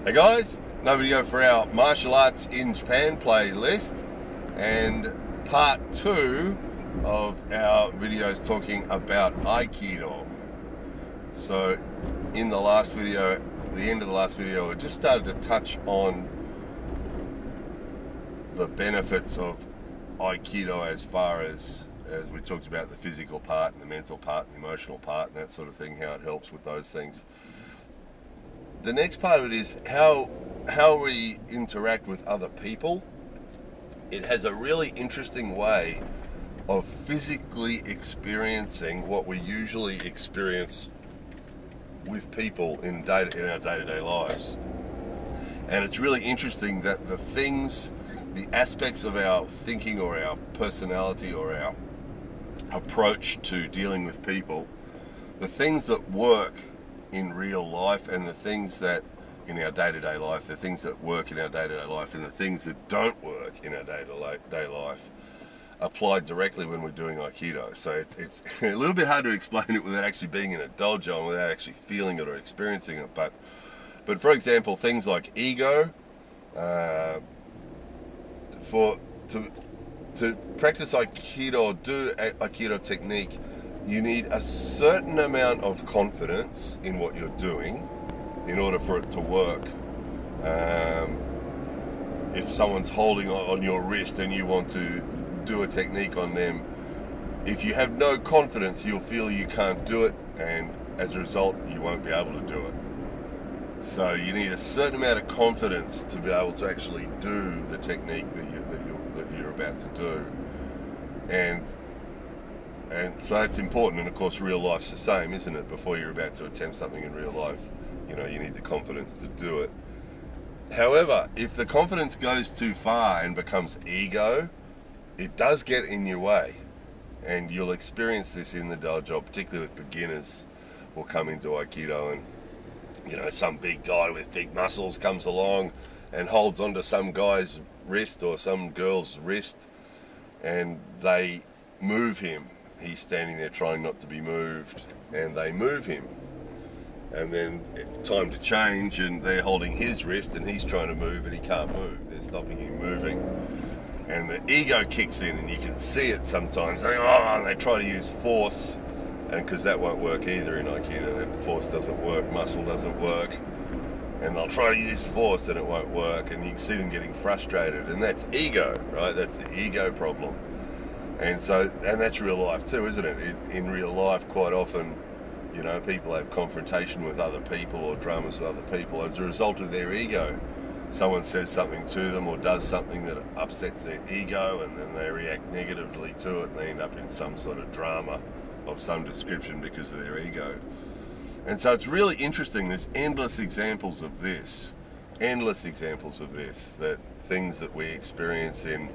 Hey guys, another video for our martial arts in Japan playlist and part 2 of our videos talking about Aikido. So in the last video, the end of the last video, I just started to touch on the benefits of Aikido as far as we talked about the physical part and the mental part and the emotional part and that sort of thing, how it helps with those things. The next part of it is how we interact with other people. It has a really interesting way of physically experiencing what we usually experience with people in our day-to-day lives. And it's really interesting that the aspects of our thinking or our personality or our approach to dealing with people, the things that work in real life and the things that in our day-to-day life, the things that work in our day-to-day life and the things that don't work in our day-to-day life apply directly when we're doing Aikido. So it's a little bit hard to explain it without actually being in a dojo and without actually feeling it or experiencing it. But for example, things like ego, to practice Aikido, do Aikido technique, you need a certain amount of confidence in what you're doing in order for it to work. If someone's holding on your wrist and you want to do a technique on them, if you have no confidence, you'll feel you can't do it, and as a result, you won't be able to do it. So you need a certain amount of confidence to be able to actually do the technique that you're about to do. And so it's important, and of course real life's the same, isn't it? Before you're about to attempt something in real life, you need the confidence to do it. However, if the confidence goes too far and becomes ego, it does get in your way. And you'll experience this in the dojo, particularly with beginners will come into Aikido and, some big guy with big muscles comes along and holds onto some guy's wrist or some girl's wrist and they move him. He's standing there trying not to be moved, and they move him. And then time to change, and they're holding his wrist, and he's trying to move, and he can't move. They're stopping him moving. And the ego kicks in, and you can see it sometimes. They try to use force, and because that won't work either in Aikido. That force doesn't work, muscle doesn't work. And they'll try to use force, and it won't work. And you can see them getting frustrated, and that's ego, right? That's the ego problem. And that's real life too, isn't it? In real life, quite often, people have confrontation with other people or dramas with other people as a result of their ego. Someone says something to them or does something that upsets their ego, and then they react negatively to it, and they end up in some sort of drama of some description because of their ego. And so it's really interesting. There's endless examples of this, that things that we experience in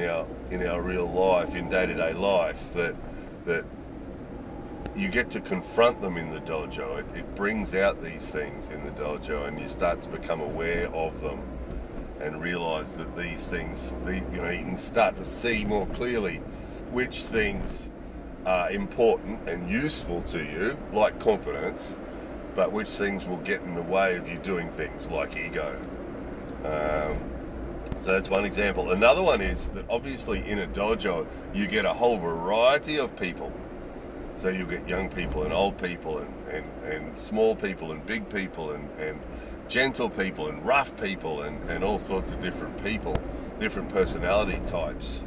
our real life, in day-to-day life, that you get to confront them in the dojo. It brings out these things in the dojo, and you start to become aware of them and realize that these things, you can start to see more clearly which things are important and useful to you, like confidence, but which things will get in the way of you doing things like ego. So that's one example. Another one is that obviously in a dojo you get a whole variety of people. So you get young people and old people and small people and big people and gentle people and rough people and all sorts of different people, different personality types.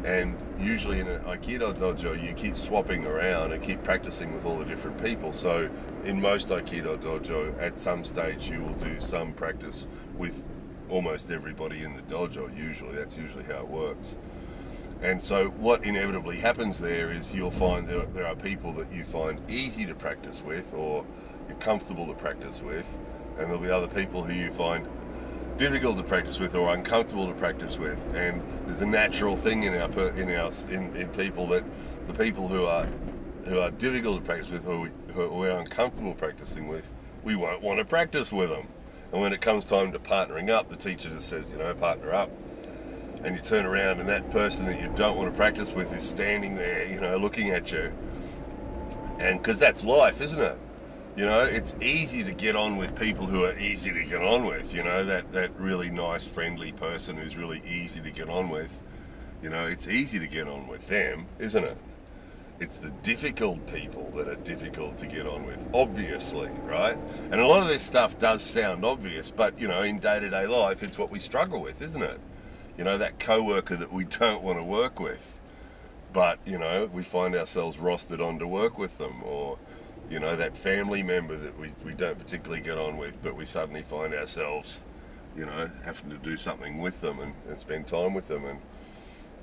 And usually in an Aikido dojo you keep swapping around and keep practicing with all the different people. So in most Aikido dojo, at some stage you will do some practice with almost everybody in the dojo. That's usually how it works. And so what inevitably happens there is you'll find there are people that you find easy to practice with or you're comfortable to practice with, and there'll be other people who you find difficult to practice with or uncomfortable to practice with. And there's a natural thing in people that the people who are difficult to practice with or who we're uncomfortable practicing with, we won't want to practice with them. And when it comes time to partnering up, the teacher just says, partner up. And you turn around and that person that you don't want to practice with is standing there, looking at you. And because that's life, isn't it? You know, it's easy to get on with people who are easy to get on with. You know, that really nice, friendly person who's really easy to get on with. You know, it's easy to get on with them, isn't it? It's the difficult people that are difficult to get on with, obviously, right? And a lot of this stuff does sound obvious, but, you know, in day-to-day life, it's what we struggle with, isn't it? You know, that coworker that we don't want to work with, but, you know, we find ourselves rostered on to work with them, or, you know, that family member that we don't particularly get on with, but we suddenly find ourselves, you know, having to do something with them and spend time with them.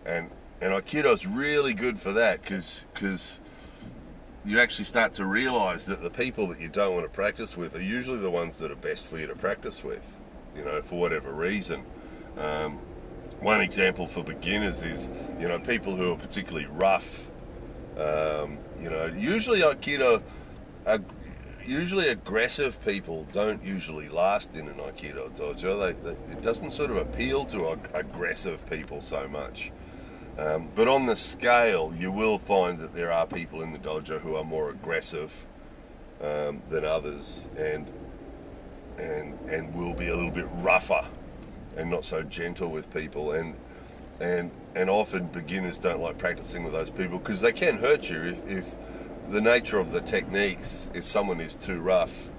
And Aikido's really good for that, because you actually start to realise that the people that you don't want to practice with are usually the ones that are best for you to practice with, you know, for whatever reason. One example for beginners is, you know, people who are particularly rough. You know, usually Aikido, usually aggressive people don't usually last in an Aikido dojo. It doesn't sort of appeal to aggressive people so much. But on the scale, you will find that there are people in the dojo who are more aggressive than others, and will be a little bit rougher and not so gentle with people, and often beginners don't like practicing with those people because they can hurt you if the nature of the techniques, if someone is too rough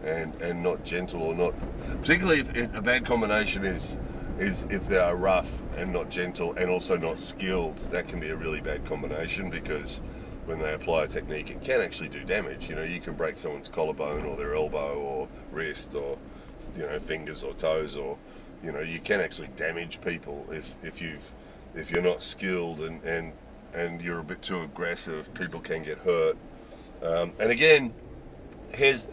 and not gentle, or not, particularly if a bad combination is if they are rough and not gentle and also not skilled. That can be a really bad combination, because when they apply a technique, it can actually do damage. You know, you can break someone's collarbone or their elbow or wrist, or, you know, fingers or toes, or, you know, you can actually damage people if you're not skilled and you're a bit too aggressive. People can get hurt. And again, here's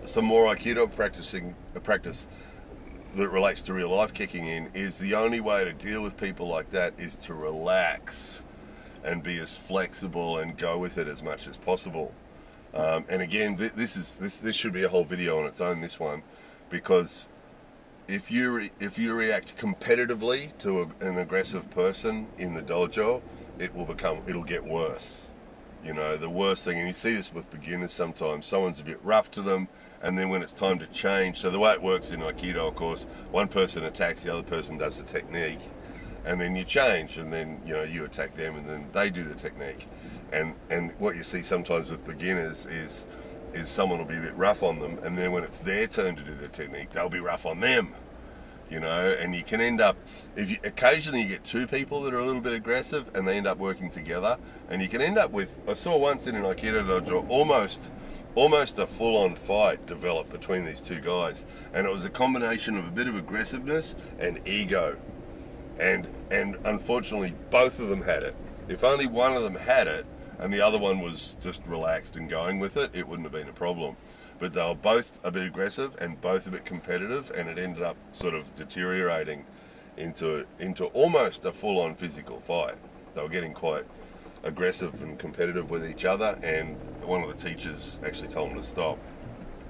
some more Aikido practice that relates to real life kicking in. Is the only way to deal with people like that is to relax and be as flexible and go with it as much as possible. And again, this should be a whole video on its own, this one, because if you react competitively to an aggressive person in the dojo, it'll get worse. You know, the worst thing, and you see this with beginners sometimes, someone's a bit rough to them, and then when it's time to change, so the way it works in Aikido, of course, one person attacks, the other person does the technique, and then you change, and then, you know, you attack them, and then they do the technique. And what you see sometimes with beginners is someone will be a bit rough on them, and then when it's their turn to do the technique, they'll be rough on them. You know, and you can end up, occasionally you get two people that are a little bit aggressive and they end up working together, and you can end up with, I saw once in an Aikido dojo, almost a full-on fight developed between these two guys, and it was a combination of a bit of aggressiveness and ego, and unfortunately both of them had it. If only one of them had it and the other one was just relaxed and going with it, it wouldn't have been a problem. But they were both a bit aggressive and both a bit competitive, and it ended up sort of deteriorating into almost a full-on physical fight. They were getting quite aggressive and competitive with each other, and one of the teachers actually told them to stop,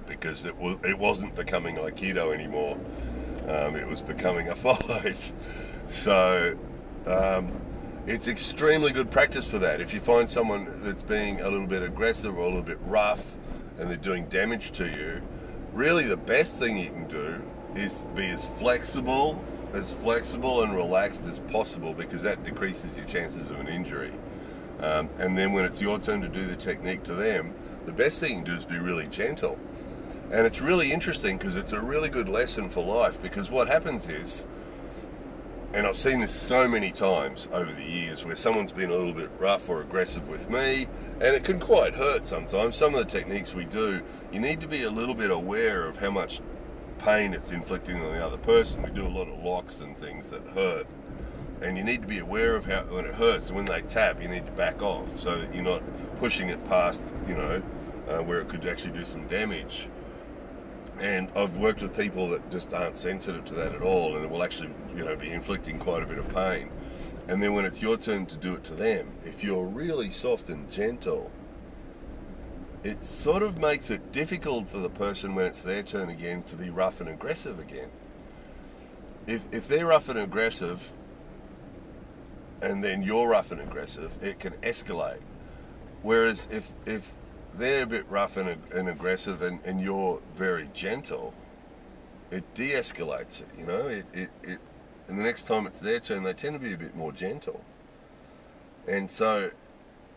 because it wasn't becoming Aikido anymore. It was becoming a fight. So it's extremely good practice for that. If you find someone that's being a little bit aggressive or a little bit rough and they're doing damage to you, really the best thing you can do is be as flexible and relaxed as possible, because that decreases your chances of an injury. And then when it's your turn to do the technique to them, the best thing you can do is be really gentle. And it's really interesting, because it's a really good lesson for life, because what happens is, and I've seen this so many times over the years, where someone's been a little bit rough or aggressive with me, and it can quite hurt sometimes. Some of the techniques we do, you need to be a little bit aware of how much pain it's inflicting on the other person. We do a lot of locks and things that hurt, and you need to be aware of how, when it hurts, and when they tap, you need to back off so that you're not pushing it past, you know, where it could actually do some damage. And I've worked with people that just aren't sensitive to that at all, and it will actually, you know, be inflicting quite a bit of pain. And then when it's your turn to do it to them, if you're really soft and gentle, it sort of makes it difficult for the person when it's their turn again to be rough and aggressive again. If they're rough and aggressive, and then you're rough and aggressive, it can escalate. Whereas if they're a bit rough and aggressive, and you're very gentle, it de-escalates it, you know. And the next time it's their turn, they tend to be a bit more gentle. And so,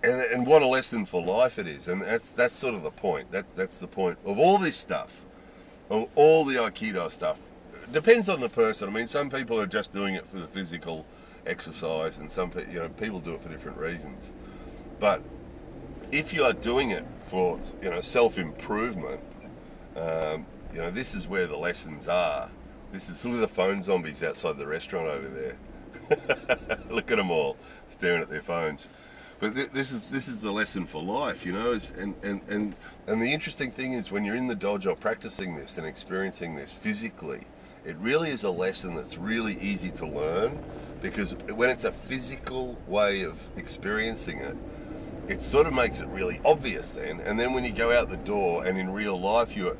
and what a lesson for life it is. And that's sort of the point. That's the point of all this stuff, of all the Aikido stuff. It depends on the person. I mean, some people are just doing it for the physical exercise, and some people, you know, people do it for different reasons. But if you are doing it for, you know, self-improvement, you know, this is where the lessons are. This is, look at the phone zombies outside the restaurant over there. Look at them all staring at their phones. But this is the lesson for life, you know. And the interesting thing is, when you're in the dojo practicing this and experiencing this physically, it really is a lesson that's really easy to learn, because when it's a physical way of experiencing it, it sort of makes it really obvious then. And then when you go out the door and in real life you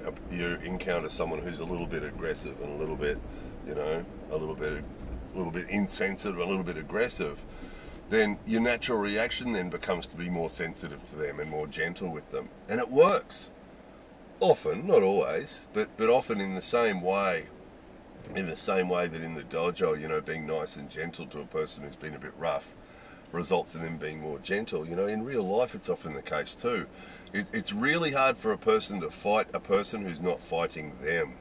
encounter someone who's a little bit aggressive and a little bit, you know, a little bit insensitive, a little bit aggressive, then your natural reaction then becomes to be more sensitive to them and more gentle with them. And it works. Often, not always, but often in the same way. In the same way that in the dojo, you know, being nice and gentle to a person who's been a bit rough results in them being more gentle. You know, in real life it's often the case too. It's really hard for a person to fight a person who's not fighting them.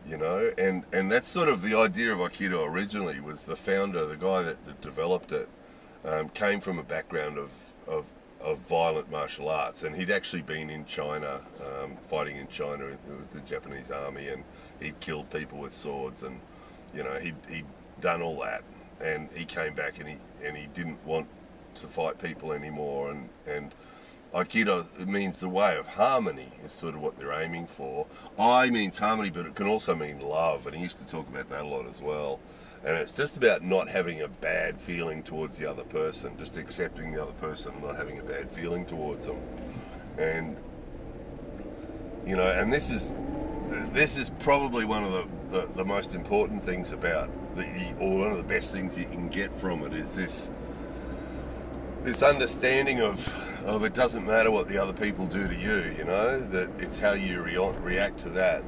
You know, and that's sort of the idea of Aikido originally. Was the founder, the guy that developed it, came from a background of violent martial arts, and he'd actually been in China, fighting in China with the Japanese army, and he'd killed people with swords, and, you know, he'd done all that, and he came back and he didn't want to fight people anymore, and Aikido, it means the way of harmony is sort of what they're aiming for. Ai means harmony, but it can also mean love, and he used to talk about that a lot as well. And it's just about not having a bad feeling towards the other person, just accepting the other person and not having a bad feeling towards them. And, you know, and this is probably one of the most important things about or one of the best things you can get from it, is this understanding of it doesn't matter what the other people do to you, you know, that it's how you react to that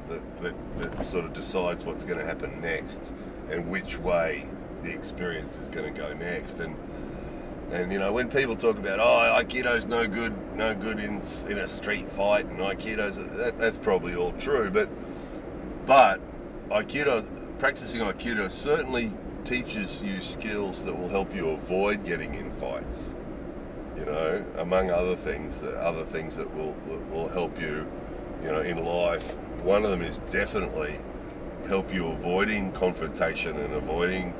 sort of decides what's going to happen next, and which way the experience is going to go next. And you know, when people talk about, oh, Aikido's no good in a street fight, and Aikido's, that's probably all true, but Aikido, practicing Aikido certainly teaches you skills that will help you avoid getting in fights. You know, among other things that will help you, you know, in life. One of them is definitely help you avoiding confrontation and avoiding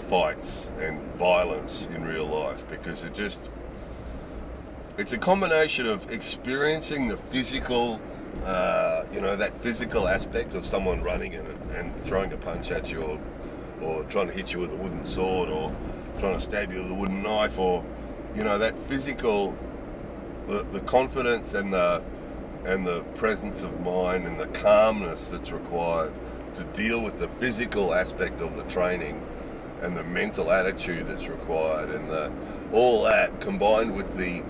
fights and violence in real life, because it's a combination of experiencing the physical, you know, that physical aspect of someone running and throwing a punch at you, or trying to hit you with a wooden sword, or trying to stab you with a wooden knife, or, you know, that physical, the confidence and the presence of mind and the calmness that's required to deal with the physical aspect of the training, and the mental attitude that's required, and all that combined with the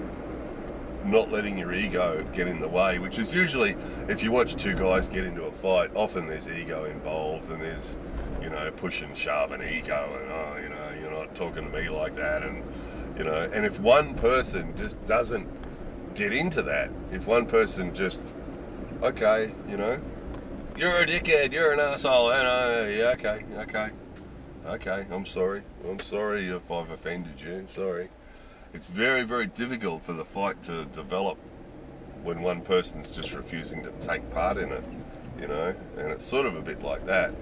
not letting your ego get in the way, which is usually, if you watch two guys get into a fight, often there's ego involved, and there's, you know, push and shove and ego, and, oh, you know, you're not talking to me like that, and, you know, and if one person just doesn't get into that, if one person just, okay, you know, you're a dickhead, you're an asshole, and yeah, okay, I'm sorry if I've offended you, sorry. It's very, very difficult for the fight to develop when one person's just refusing to take part in it, you know, and it's sort of a bit like that.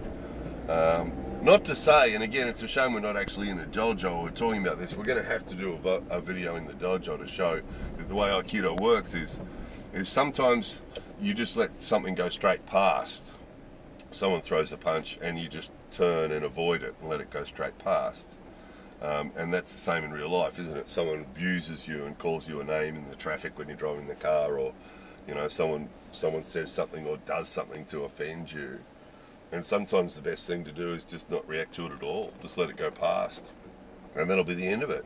Not to say, and again, it's a shame we're not actually in the dojo, we're talking about this, we're going to have to do a video in the dojo to show that the way Aikido works is sometimes you just let something go straight past. Someone throws a punch and you just turn and avoid it and let it go straight past. And that's the same in real life, isn't it? Someone abuses you and calls you a name in the traffic when you're driving the car, or, you know, someone says something or does something to offend you. And sometimes the best thing to do is just not react to it at all. Just let it go past. And that'll be the end of it.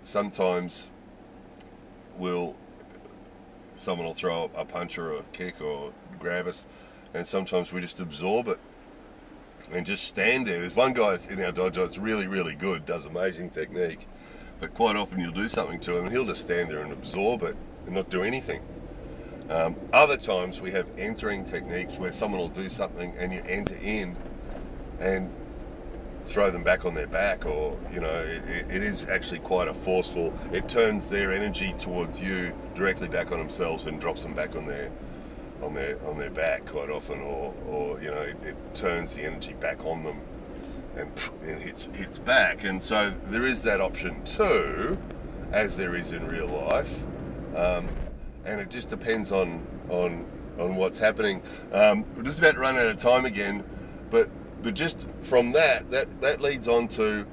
Sometimes someone will throw a punch or a kick or grab us, and sometimes we just absorb it and just stand there. There's one guy in our dojo that's really, really good, does amazing technique, but quite often you'll do something to him and he'll just stand there and absorb it and not do anything. Other times we have entering techniques where someone will do something and you enter in and throw them back on their back, or it is actually quite a forceful, it turns their energy towards you directly back on themselves and drops them back on their back quite often, or it turns the energy back on them and hits back. And so there is that option too, as there is in real life, and it just depends on what's happening. We're just about to run out of time again, but just from that leads on to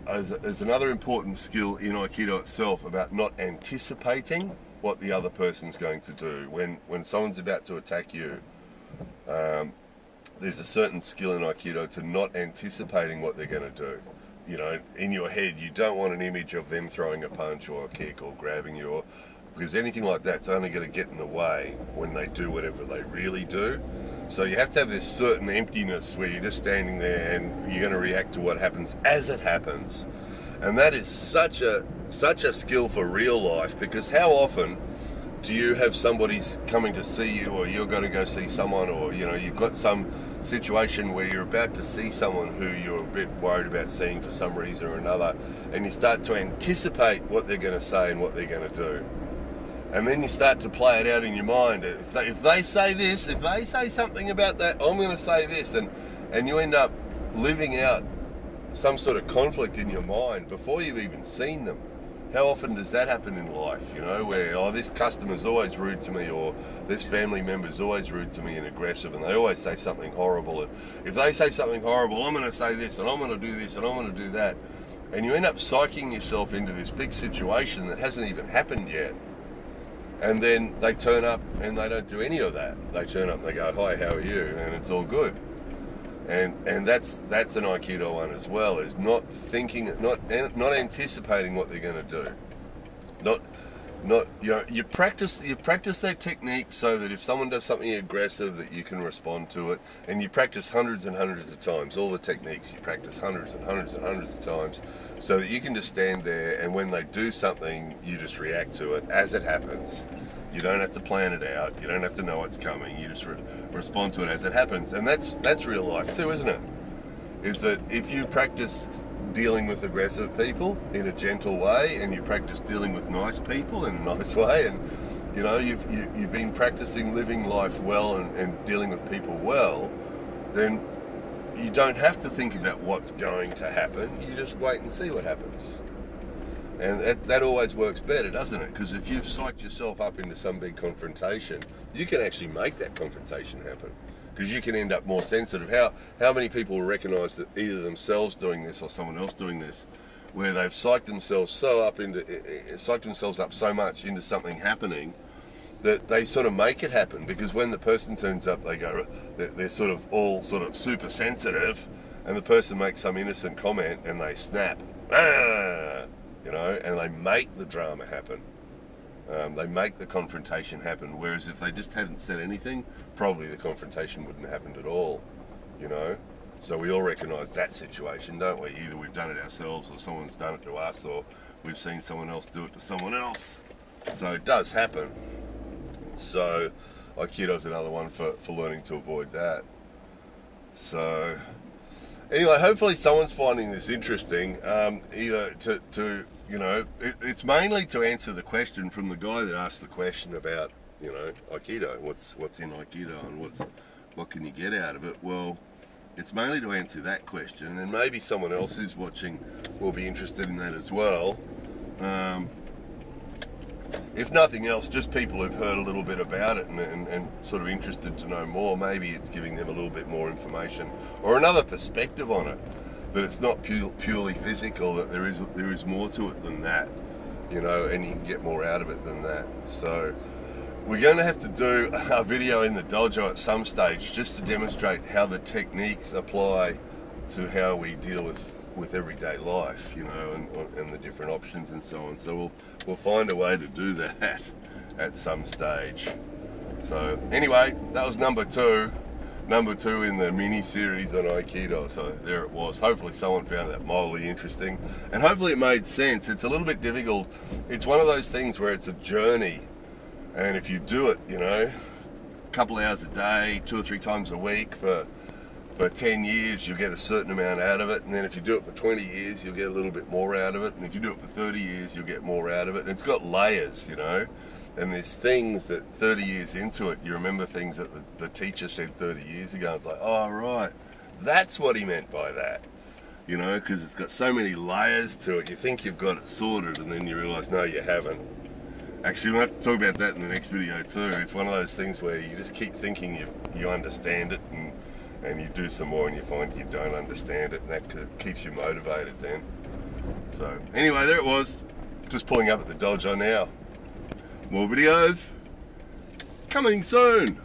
as another important skill in Aikido itself, about not anticipating what the other person's going to do. When someone's about to attack you, there's a certain skill in Aikido to not anticipating what they're going to do. In your head, you don't want an image of them throwing a punch or a kick or grabbing you, because anything like that's only going to get in the way when they do whatever they really do. So you have to have this certain emptiness where you're just standing there and you're going to react to what happens as it happens. And that is such a skill for real life, because how often do you have somebody coming to see you, or you're going to go see someone, or you've got some situation where you're about to see someone who you're a bit worried about seeing for some reason or another, and you start to anticipate what they're going to say and what they're going to do. And then you start to play it out in your mind. If they say this, if they say something about that, I'm going to say this. And you end up living out some sort of conflict in your mind before you've even seen them. How often does that happen in life, where, this customer's always rude to me, or this family member's always rude to me and aggressive, and they always say something horrible. And if they say something horrible, I'm going to say this, and I'm going to do this, and I'm going to do that. And you end up psyching yourself into this big situation that hasn't even happened yet. And then they turn up and they don't do any of that. They turn up and they go, "Hi, how are you?" And it's all good. And that's an Aikido one as well, is not anticipating what they're going to do. You practice that technique so that if someone does something aggressive, that you can respond to it. And you practice hundreds and hundreds of times. All the techniques you practice hundreds and hundreds and hundreds of times, so that you can just stand there, and when they do something, you just react to it as it happens. You don't have to plan it out. You don't have to know what's coming. You just respond to it as it happens. And that's real life too, isn't it? Is that if you practice dealing with aggressive people in a gentle way, and you practice dealing with nice people in a nice way, and you've been practicing living life well and dealing with people well, then you don't have to think about what's going to happen. You just wait and see what happens. And that always works better, doesn't it? Because if you've psyched yourself up into some big confrontation, you can actually make that confrontation happen. Because you can end up more sensitive. How many people recognise that either themselves doing this or someone else doing this, where they've psyched themselves up so much into something happening that they sort of make it happen? Because when the person turns up, they're sort of all sort of super sensitive, and the person makes some innocent comment and they snap, and they make the drama happen. They make the confrontation happen, whereas if they just hadn't said anything, probably the confrontation wouldn't have happened at all, So we all recognise that situation, don't we? Either we've done it ourselves, or someone's done it to us, or we've seen someone else do it to someone else. So it does happen. So Aikido's another one for learning to avoid that. So anyway, hopefully someone's finding this interesting, either to it's mainly to answer the question from the guy that asked the question about, Aikido, what's in Aikido and what can you get out of it. Well, it's mainly to answer that question, and then maybe someone else who's watching will be interested in that as well. If nothing else, just people who've heard a little bit about it and sort of interested to know more. Maybe it's giving them a little bit more information or another perspective on it, that it's not purely physical, that there is more to it than that, and you can get more out of it than that. So we're going to have to do a video in the dojo at some stage just to demonstrate how the techniques apply to how we deal with with everyday life, you know, and the different options and so on. So we'll find a way to do that at some stage. So anyway, that was number two in the mini series on Aikido. So there it was. Hopefully someone found that mildly interesting, and hopefully it made sense. It's a little bit difficult. It's one of those things where it's a journey, and if you do it, you know, a couple hours a day, 2 or 3 times a week for 10 years, you'll get a certain amount out of it. And then if you do it for 20 years, you'll get a little bit more out of it. And if you do it for 30 years, you'll get more out of it. And it's got layers, you know. And there's things that 30 years into it, you remember things that the teacher said 30 years ago. It's like, oh, right, that's what he meant by that. You know, because it's got so many layers to it. You think you've got it sorted, and then you realise, no, you haven't. Actually, we'll have to talk about that in the next video too. It's one of those things where you just keep thinking you understand it, and you do some more and you find you don't understand it, and that keeps you motivated then. So anyway, there it was. Just pulling up at the dojo now. More videos coming soon.